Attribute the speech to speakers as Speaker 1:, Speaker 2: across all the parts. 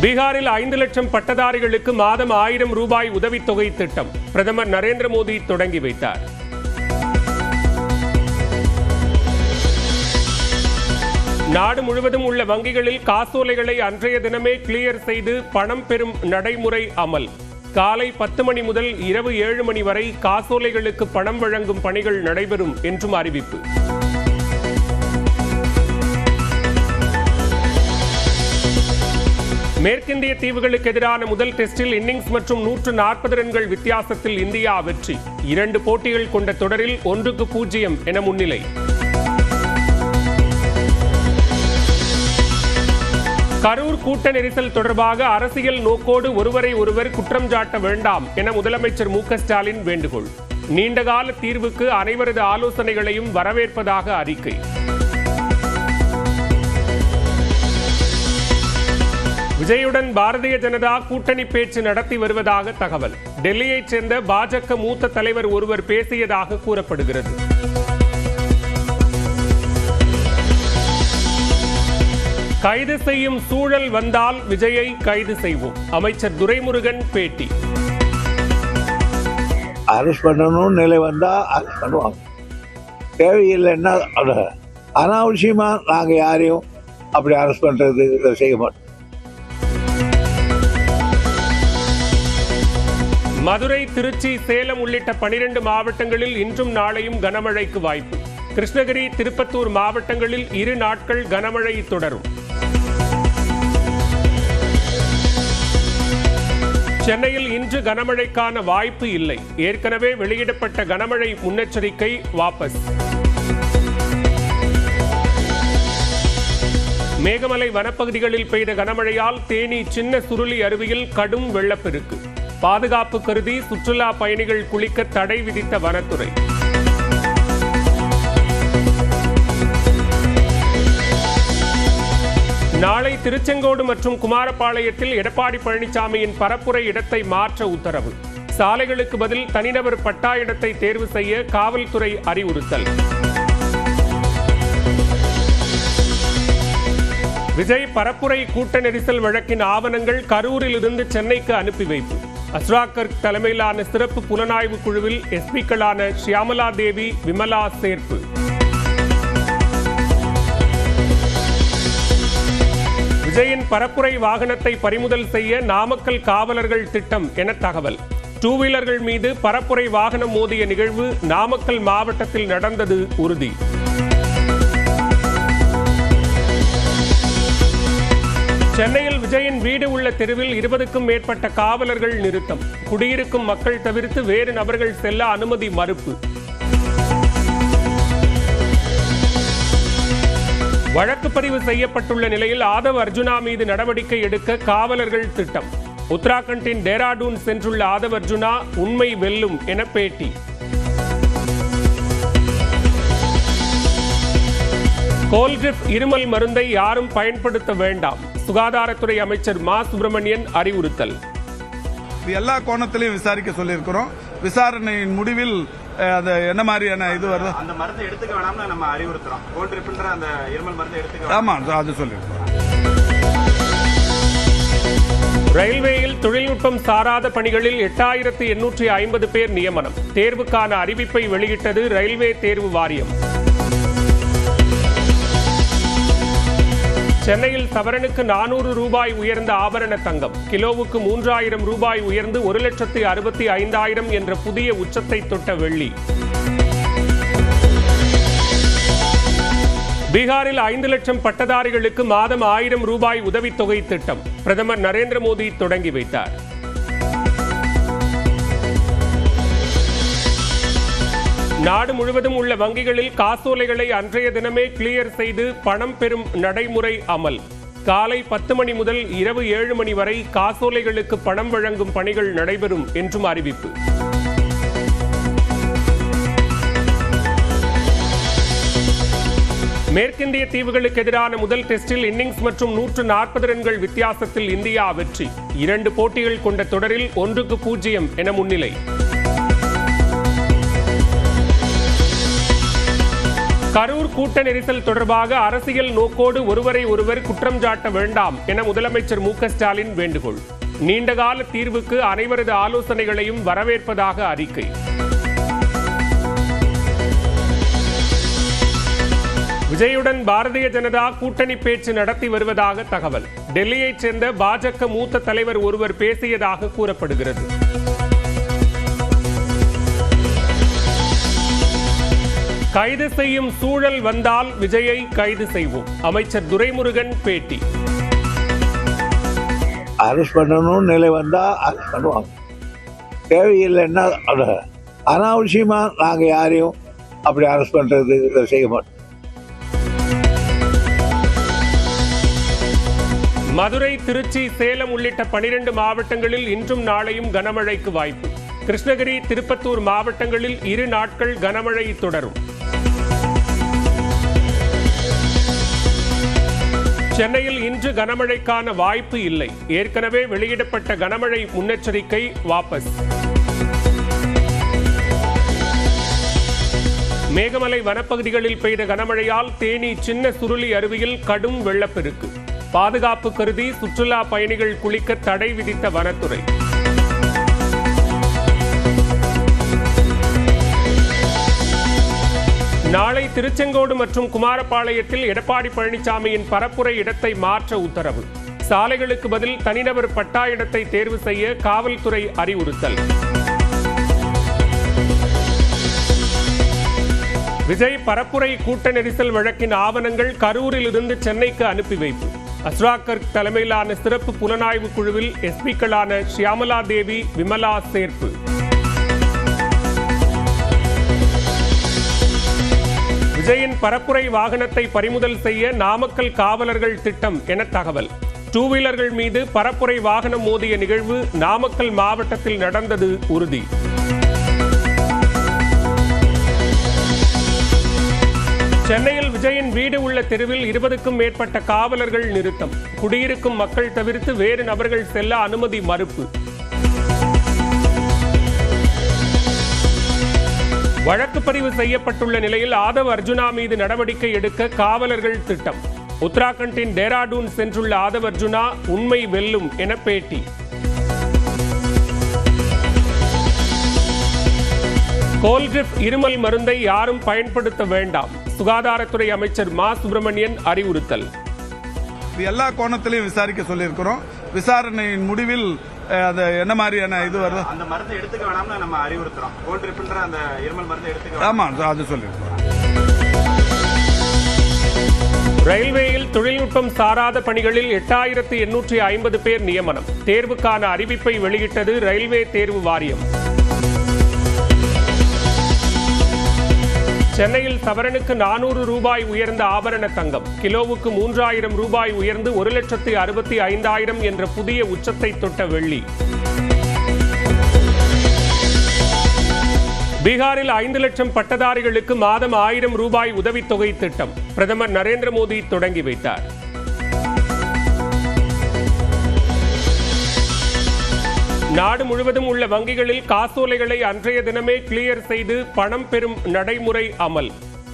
Speaker 1: பீகாரில் 5 லட்சம் பட்டதாரிகளுக்கு மாதம் 1000 ரூபாய் உதவித்தொகை திட்டம் பிரதமர் நரேந்திர மோடி தொடங்கி வைத்தார். நாடு முழுவதும் உள்ள வங்கிகளில் காசோலைகளை அன்றைய தினமே கிளியர் செய்து பணம் பெறும் நடைமுறை அமல். காலை 10 மணி முதல் இரவு 7 மணி வரை காசோலைகளுக்கு பணம் வழங்கும் பணிகள் நடைபெறும் என்றும் அறிவிப்பு. மேற்கிந்திய தீவுகளுக்கு எதிரான முதல் டெஸ்டில் இன்னிங்ஸ் மற்றும் 140 ரன்கள் வித்தியாசத்தில் இந்தியா வெற்றி. 2 போட்டிகள் கொண்ட தொடரில் 1-0 என முன்னிலை. கரூர் கூட்ட நெரிசல் தொடர்பாக அரசியல் நோக்கோடு ஒருவரை ஒருவர் குற்றம் சாட்ட வேண்டாம் என முதலமைச்சர் மு.க. ஸ்டாலின் வேண்டுகோள். நீண்டகால தீர்வுக்கு அனைவரது ஆலோசனைகளையும் வரவேற்பதாக அறிக்கை. விஜயுடன் பாரதிய ஜனதா கூட்டணி பேச்சு நடத்தி வருவதாக தகவல். டெல்லியைச் சேர்ந்த பாஜக மூத்த தலைவர் ஒருவர் பேசியதாக கூறப்படுகிறது. கைது செய்யும் சூழல் வந்தால் விஜயை கைது செய்வோம், அமைச்சர் துரைமுருகன் பேட்டி.
Speaker 2: அரெஸ்ட் பண்ணணும் நிலை வந்தா அரெஸ்ட் பண்ணுவாங்க, தேவையில்லைன்னா அனாவசியமா நாங்க யாரையும் அப்படி அரெஸ்ட் பண்றது செய்ய மாட்டோம்.
Speaker 1: மதுரை, திருச்சி, சேலம் உள்ளிட்ட 12 மாவட்டங்களில் இன்றும் நாளையும் கனமழைக்கு வாய்ப்பு. கிருஷ்ணகிரி, திருப்பத்தூர் மாவட்டங்களில் 2 நாட்கள் கனமழை தொடரும். சென்னையில் இன்று கனமழைக்கான வாய்ப்பு இல்லை. ஏற்கனவே வெளியிடப்பட்ட கனமழை முன்னெச்சரிக்கை வாபஸ். மேகமலை வனப்பகுதிகளில் பெய்த கனமழையால் தேனி சின்ன சுருளி அருவியில் கடும் வெள்ளப்பெருக்கு. பாதுகாப்பு கருதி சுற்றுலா பயணிகள் குளிக்க தடை விதித்த வனத்துறை. நாளை திருச்செங்கோடு மற்றும் குமாரபாளையத்தில் எடப்பாடி பழனிசாமியின் பரப்புரை இடத்தை மாற்ற உத்தரவு. சாலைகளுக்கு பதில் தனிநபர் பட்டா இடத்தை தேர்வு செய்ய காவல்துறை அறிவுறுத்தல். விஜய் பரப்புரை கூட்ட நெரிசல் வழக்கின் ஆவணங்கள் கரூரில் இருந்து சென்னைக்கு அனுப்பி வைப்பு. அஸ்ராகர் தலைமையிலான சிறப்பு புலனாய்வு குழுவில் எஸ்பிக்களான ஷியாமலா தேவி, விமலா சேர்ப்பு. விஜயின் பரப்புரை வாகனத்தை பறிமுதல் செய்ய நாமக்கல் காவலர்கள் திட்டம் என தகவல். 2 வீலர்கள் மீது பரப்புரை வாகனம் மோதிய நிகழ்வு நாமக்கல் மாவட்டத்தில் நடந்தது உறுதி. சென்னையில் விஜயின் வீடு உள்ள தெருவில் 20க்கும் மேற்பட்ட காவலர்கள் நிறுத்தம். குடியிருக்கும் மக்கள் தவிர்த்து வேறு நபர்கள் செல்ல அனுமதி மறுப்பு. வழக்கு பதிவு செய்யப்பட்டுள்ள நிலையில் ஆதவ் அர்ஜுனா மீது நடவடிக்கை எடுக்க காவலர்கள் திட்டம். உத்தராகண்டின் டேராடூன் சென்றுள்ள ஆதவ் அர்ஜுனா உண்மை வெல்லும் என பேட்டி. கோல்ட்ரிப் இருமல் மருந்தை யாரும் பயன்படுத்த வேண்டாம், சுகாதாரத்துறை அமைச்சர் மா. சுப்பிரமணியன் அறிவுறுத்தல்.
Speaker 3: எல்லா கோணத்திலையும் விசாரிக்க சொல்லியிருக்கிறோம். விசாரணையின் முடிவில் அது என்ன மாதிரியான இது வருது
Speaker 4: அந்த மருந்து எடுத்துக்க வேணாம்னு நம்ம அறிவுறுத்துறோம். கோல்ட்ரிப்ன்ற அந்த இருமல் மருந்து எடுத்துக்க.
Speaker 3: ஆமா, அது சொல்லியிருக்கிறோம்.
Speaker 1: ரயில்வேயில் தொழில்நுட்பம் சாராத பணிகளில் 8850 பேர் நியமனம். தேர்வுக்கான அறிவிப்பை வெளியிட்டது ரயில்வே தேர்வு வாரியம். சென்னையில் சவரனுக்கு 400 ரூபாய் உயர்ந்த ஆபரண தங்கம். கிலோவுக்கு 3000 ரூபாய் உயர்ந்து 1,65,000 என்ற புதிய உச்சத்தை தொட்ட வெள்ளி. பீகாரில் 5 லட்சம் பட்டதாரிகளுக்கு மாதம் 1000 ரூபாய் உதவித்தொகை திட்டம் பிரதமர் நரேந்திர மோடி தொடங்கி வைத்தார். நாடு முழுவதும் உள்ள வங்கிகளில் காசோலைகளை அன்றைய தினமே கிளியர் செய்து பணம் பெறும் நடைமுறை அமல். காலை 10 மணி முதல் இரவு 7 மணி வரை காசோலைகளுக்கு பணம் வழங்கும் பணிகள் நடைபெறும் என்றும் அறிவிப்பு. மேற்கிந்திய தீவுகளுக்கு எதிரான முதல் டெஸ்டில் இன்னிங்ஸ் மற்றும் 140 ரன்கள் வித்தியாசத்தில் இந்தியா வெற்றி. 2 போட்டிகள் கொண்ட தொடரில் 1-0 என முன்னிலை. கரூர் கூட்ட நெரிசல் தொடர்பாக அரசியல் நோக்கோடு ஒருவரை ஒருவர் குற்றம் சாட்ட வேண்டாம் என முதலமைச்சர் மு.க.ஸ்டாலின் வேண்டுகோள். நீண்டகால தீர்வுக்கு அனைவரது ஆலோசனைகளையும் வரவேற்பதாக அறிக்கை. விஜயுடன் பாரதிய ஜனதா கூட்டணி பேச்சு நடத்தி வருவதாக தகவல். டெல்லியைச் சேர்ந்த பாஜக மூத்த தலைவர் ஒருவர் பேசியதாக கூறப்படுகிறது. கைது செய்யும் சூழல் வந்தால் விஜயை கைது செய்வோம், அமைச்சர் துரைமுருகன் பேட்டி.
Speaker 2: அரெஸ்ட் பண்ணணும்னு நிலை வந்தா அரெஸ்ட் பண்ணுவாங்க. தேவையில்லைன்னா அனாவசியமா நாங்க யாரையும் அப்படி அரெஸ்ட் பண்றது செய்ய மாட்டோம்.
Speaker 1: மதுரை, திருச்சி, சேலம் உள்ளிட்ட 12 மாவட்டங்களில் இன்றும் நாளையும் கனமழைக்கு வாய்ப்பு. கிருஷ்ணகிரி, திருப்பத்தூர் மாவட்டங்களில் 2 நாட்கள் கனமழை தொடரும். சென்னையில் இன்று கனமழைக்கான வாய்ப்பு இல்லை. ஏற்கனவே வெளியிடப்பட்ட கனமழை முன்னெச்சரிக்கை வாபஸ். மேகமலை வனப்பகுதிகளில் பெய்த கனமழையால் தேனி சின்ன சுருளி அருவியில் கடும் வெள்ளப்பெருக்கு. பாதுகாப்பு கருதி சுற்றுலா பயணிகள் குளிக்க தடை விதித்த வனத்துறை. நாளை திருச்செங்கோடு மற்றும் குமாரபாளையத்தில் எடப்பாடி பழனிசாமியின் பரப்புரை இடத்தை மாற்ற உத்தரவு. சாலைகளுக்கு பதில் தனிநபர் பட்டா இடத்தை தேர்வு செய்ய காவல்துறை அறிவுறுத்தல். விஜய் பரப்புரை கூட்ட நெரிசல் வழக்கின் ஆவணங்கள் கரூரில் இருந்து சென்னைக்கு அனுப்பி வைப்பு. அஸ்ராகர் தலைமையிலான சிறப்பு புலனாய்வு குழுவில் எஸ்பிக்களான ஷியாமலா தேவி, விமலா சேர்ப்பு. விஜயின் பரப்புரை வாகனத்தை பறிமுதல் செய்ய நாமக்கல் காவலர்கள் திட்டம் என தகவல். 2 வீலர்கள் மீது பரப்புரை வாகனம் மோதிய நிகழ்வு நாமக்கல் மாவட்டத்தில் நடந்தது உறுதி. சென்னையில் விஜயின் வீடு உள்ள தெருவில் 20க்கும் மேற்பட்ட காவலர்கள் நிறுத்தம். குடியிருக்கும் மக்கள் தவிர்த்து வேறு நபர்கள் செல்ல அனுமதி மறுப்பு. வழக்கு பதிவு செய்யப்பட்டுள்ள நிலையில் ஆதவ் அர்ஜுனா மீது நடவடிக்கை எடுக்க காவலர்கள் திட்டம். உத்தராகண்டின் டேராடூன் சென்றுள்ள ஆதவ் அர்ஜுனா உண்மை வெல்லும் என பேட்டி. கோல்ட்ரிப் இருமல் மருந்தை யாரும் பயன்படுத்த வேண்டாம், சுகாதாரத்துறை அமைச்சர் மா. சுப்பிரமணியன் அறிவுறுத்தல்.
Speaker 3: எல்லா கோணத்திலையும் விசாரிக்க சொல்லியிருக்கிறோம். விசாரணையின் முடிவில் அது என்ன மாதிரியான இது வருது
Speaker 4: அந்த மருந்து எடுத்துக்க வேணாம்னு நம்ம அறிவுறுத்துறோம். கோல்ட்ரிப்ன்ற அந்த இருமல் மருந்து எடுத்துக்க.
Speaker 3: ஆமா, அது சொல்லியிருக்கிறோம்.
Speaker 1: ரயில்வேயில் தொழில்நுட்பம் சாராத பணிகளில் 8850 பேர் நியமனம். தேர்வுக்கான அறிவிப்பை வெளியிட்டது ரயில்வே தேர்வு வாரியம். சென்னையில் சவரனுக்கு 400 ரூபாய் உயர்ந்த ஆபரண தங்கம். கிலோவுக்கு 3000 ரூபாய் உயர்ந்து 1,65,000 என்ற புதிய உச்சத்தை தொட்ட வெள்ளி. பீகாரில் 5 லட்சம் பட்டதாரிகளுக்கு மாதம் 1000 ரூபாய் உதவித்தொகை திட்டம் பிரதமர் நரேந்திர மோடி தொடங்கி வைத்தார். நாடு முழுவதும் உள்ள வங்கிகளில் காசோலைகளை அன்றைய தினமே கிளியர் செய்து பணம் பெறும் நடைமுறை அமல்.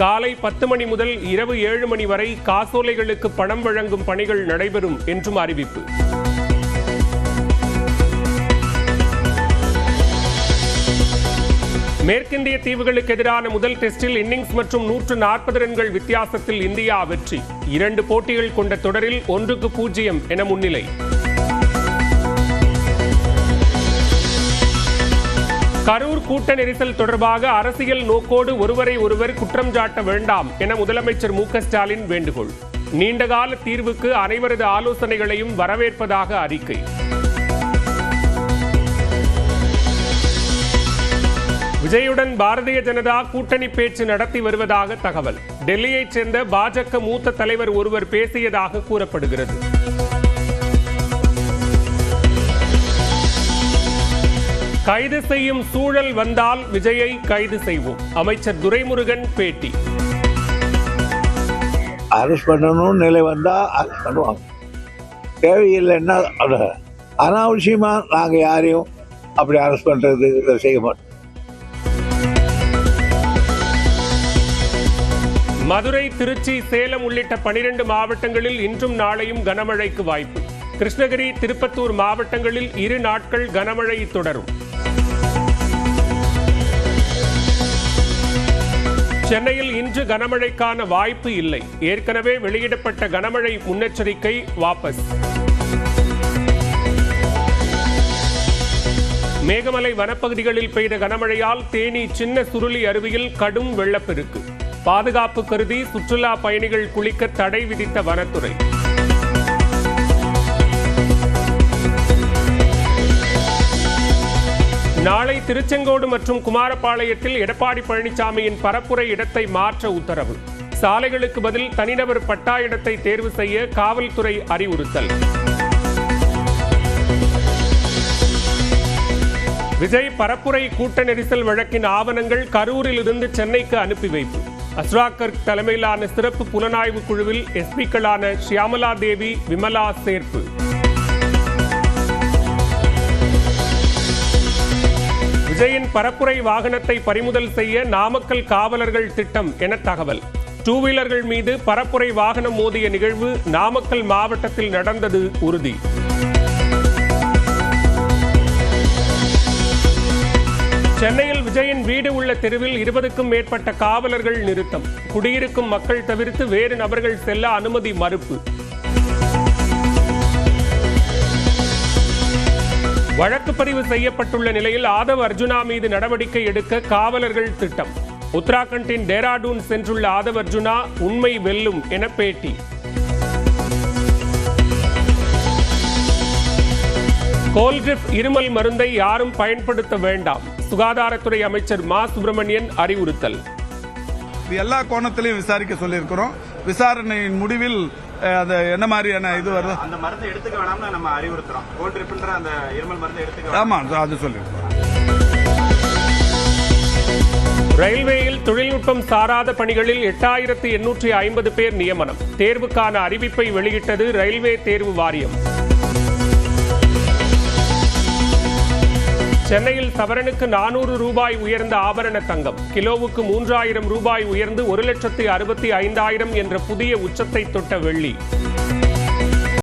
Speaker 1: காலை 10 மணி முதல் இரவு 7 மணி வரை காசோலைகளுக்கு பணம் வழங்கும் பணிகள் நடைபெறும் என்றும் அறிவிப்பு. மேற்கிந்திய தீவுகளுக்கு எதிரான முதல் டெஸ்டில் இன்னிங்ஸ் மற்றும் 140 ரன்கள் வித்தியாசத்தில் இந்தியா வெற்றி. 2 போட்டிகள் கொண்ட தொடரில் 1-0 என முன்னிலை. கரூர் கூட்ட நெரிசல் தொடர்பாக அரசியல் நோக்கோடு ஒருவரை ஒருவர் குற்றம் சாட்ட வேண்டாம் என முதலமைச்சர் மு.க.ஸ்டாலின் வேண்டுகோள். நீண்டகால தீர்வுக்கு அனைவரது ஆலோசனைகளையும் வரவேற்பதாக அறிக்கை. விஜயுடன் பாரதிய ஜனதா கூட்டணி பேச்சு நடத்தி வருவதாக தகவல். டெல்லியைச் சேர்ந்த பாஜக மூத்த தலைவர் ஒருவர் பேசியதாக கூறப்படுகிறது. கைது செய்யும் சூழல் வந்தால் விஜயை கைது செய்வோம், அமைச்சர் துரைமுருகன் பேட்டி.
Speaker 2: அரெஸ்ட் பண்ணணும்னு நிலை வந்தா அரெஸ்ட் பண்ணுவாங்க. தேவையில்லைன்னா அனாவசியமா நாங்க யாரையும் அப்படி அரெஸ்ட் பண்றது செய்ய மாட்டோம்.
Speaker 1: மதுரை, திருச்சி, சேலம் உள்ளிட்ட 12 மாவட்டங்களில் இன்றும் நாளையும் கனமழைக்கு வாய்ப்பு. கிருஷ்ணகிரி, திருப்பத்தூர் மாவட்டங்களில் 2 நாட்கள் கனமழை தொடரும். சென்னையில் இன்று கனமழைக்கான வாய்ப்பு இல்லை. ஏற்கனவே வெளியிடப்பட்ட கனமழை முன்னெச்சரிக்கை வாபஸ். மேகமலை வனப்பகுதிகளில் பெய்த கனமழையால் தேனி சின்ன சுருளி அருவியில் கடும் வெள்ளப்பெருக்கு. பாதுகாப்பு கருதி சுற்றுலா பயணிகள் குளிக்க தடை விதித்த வனத்துறை. நாளை திருச்செங்கோடு மற்றும் குமாரபாளையத்தில் எடப்பாடி பழனிசாமியின் பரப்புரை இடத்தை மாற்ற உத்தரவு. சாலைகளுக்கு பதில் தனிநபர் பட்டா இடத்தை தேர்வு செய்ய காவல்துறை அறிவுறுத்தல். விஜய் பரப்புரை கூட்ட நெரிசல் வழக்கின் ஆவணங்கள் கரூரில் இருந்து சென்னைக்கு அனுப்பி வைப்பு. அஸ்ராகர் தலைமையிலான சிறப்பு புலனாய்வு குழுவில் எஸ்பிக்களான ஷியாமலா தேவி, விமலா சேர்ப்பு. விஜயின் பரப்புரை வாகனத்தை பறிமுதல் செய்ய நாமக்கல் காவலர்கள் திட்டம் என தகவல். 2 வீலர்கள் மீது பரப்புரை வாகனம் மோதிய நிகழ்வு நாமக்கல் மாவட்டத்தில் நடந்தது உறுதி. சென்னையில் விஜயின் வீடு உள்ள தெருவில் 20க்கும் மேற்பட்ட காவலர்கள் நிறுத்தம். குடியிருக்கும் மக்கள் தவிர்த்து வேறு நபர்கள் செல்ல அனுமதி மறுப்பு. வழக்கு பதிவு செய்யப்பட்டுள்ள நிலையில் ஆதவ் அர்ஜுனா மீது நடவடிக்கை எடுக்க காவலர்கள் திட்டம். உத்தராகண்டின் டேராடூன் சென்றுள்ள ஆதவ் அர்ஜுனா உண்மை வெல்லும் என பேட்டி. கோல்ட்ரிப் இருமல் மருந்தை யாரும் பயன்படுத்த வேண்டாம். சுகாதாரத்துறை அமைச்சர் மா சுப்பிரமணியன் அறிவுறுத்தல்.
Speaker 3: எல்லா கோணத்திலையும் விசாரிக்க சொல்லியிருக்கிறோம். விசாரணையின் முடிவில் அது என்ன மாதிரியான இது வருது
Speaker 4: அந்த மருந்தை எடுத்துக்க வேணாம்னு நம்ம அறிவுறுத்துறோம். கோல்ட்ரிப்ன்ற அந்த இருமல் மருந்தை எடுத்துக்க.
Speaker 3: ஆமா, அது சொல்லியிருக்கிறோம்.
Speaker 1: ரயில்வேயில் தொழில்நுட்பம் சாராத பணிகளில் 8850 பேர் நியமனம். தேர்வுக்கான அறிவிப்பை வெளியிட்டது ரயில்வே தேர்வு வாரியம். சென்னையில் சவரனுக்கு 400 ரூபாய் உயர்ந்த ஆபரண தங்கம். கிலோவுக்கு 3000 ரூபாய் உயர்ந்து 1,65,000 என்ற புதிய உச்சத்தை தொட்ட வெள்ளி.